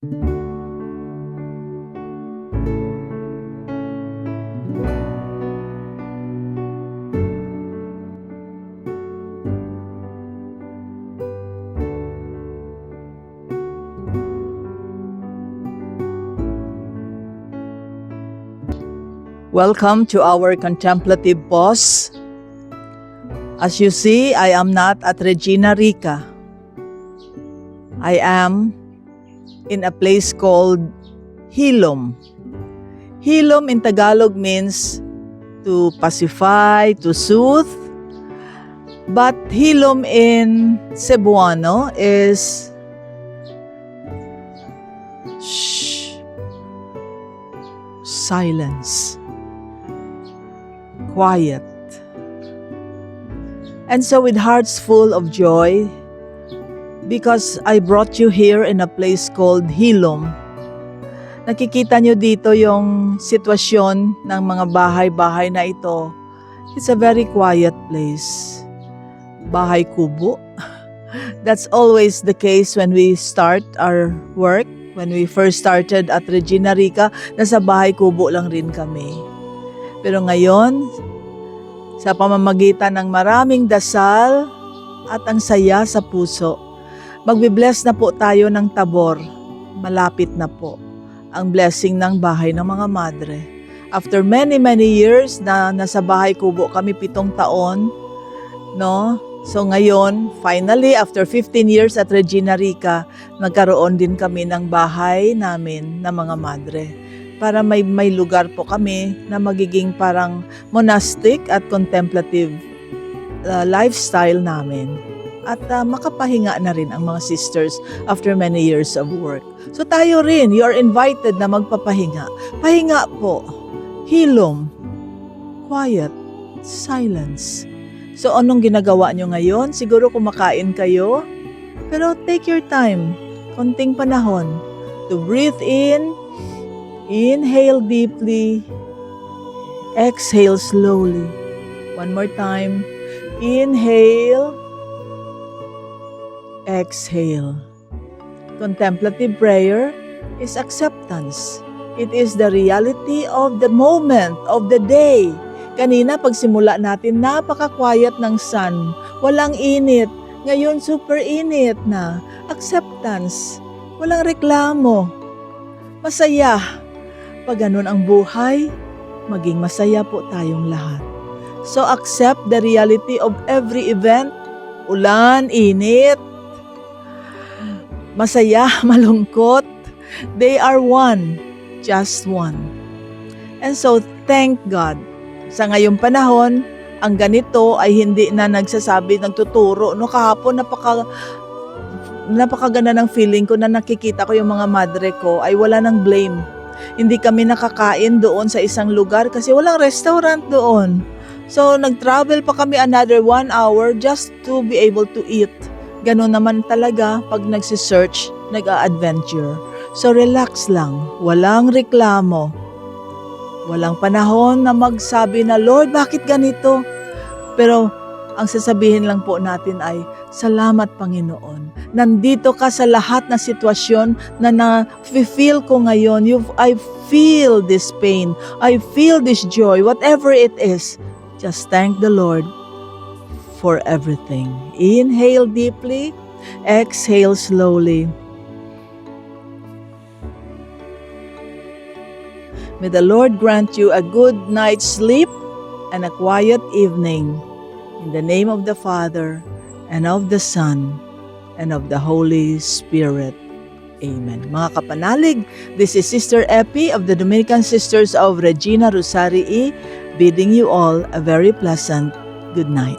Welcome to our contemplative pause. As you see, I am not at Regina Rica. I am in a place called Hilom. Hilom in Tagalog means to pacify, to soothe. But Hilom in Cebuano is silence. Quiet. And so with hearts full of joy, because I brought you here in a place called Hilom, nakikita nyo dito yung sitwasyon ng mga bahay-bahay na ito. It's a very quiet place. Bahay kubo. That's always the case when we start our work. When we first started at Regina Rica, nasa bahay kubo lang rin kami. Pero ngayon, sa pamamagitan ng maraming dasal at ang saya sa puso, magbibless na po tayo ng Tabor. Malapit na po ang blessing ng bahay ng mga madre. After many years na nasa bahay kubo kami 7 taon, no? So ngayon, finally, after 15 years at Regina Rica, nagkaroon din kami ng bahay namin na mga madre. Para may lugar po kami na magiging parang monastic at contemplative lifestyle namin. At makapahinga na rin ang mga sisters after many years of work. So tayo rin, you are invited na magpapahinga. Pahinga po, hilom, quiet, silence. So anong ginagawa nyo ngayon? Siguro kumakain kayo, pero take your time, konting panahon, to breathe in. Inhale deeply, exhale slowly. One more time. Inhale, exhale. Contemplative prayer is acceptance. It is the reality of the moment, of the day. Kanina pagsimula natin, napaka-quiet ng sun. Walang init. Ngayon super init na. Acceptance. Walang reklamo. Masaya. Pag ganun ang buhay, maging masaya po tayong lahat. So accept the reality of every event, ulan, init, masaya, malungkot. They are one, just one. And so thank God. Sa ngayong panahon, ang ganito ay hindi na nagsasabi, nagtuturo. No, kahapon napakaganda ng feeling ko na nakikita ko yung mga madre ko ay wala nang blame. Hindi kami nakakain doon sa isang lugar kasi walang restaurant doon. So, nag-travel pa kami another 1 hour just to be able to eat. Ganon naman talaga pag nagsisearch, nag-a-adventure. So, relax lang. Walang reklamo. Walang panahon na magsabi na, Lord, bakit ganito? Pero, ang sasabihin lang po natin ay, salamat Panginoon. Nandito ka sa lahat na sitwasyon na na-feel ko ngayon. I feel this pain. I feel this joy. Whatever it is, just thank the Lord for everything. Inhale deeply. Exhale slowly. May the Lord grant you a good night's sleep and a quiet evening. In the name of the Father, and of the Son, and of the Holy Spirit. Amen. Mga kapanalig, this is Sister Epi of the Dominican Sisters of Regina Rosarii, bidding you all a very pleasant good night.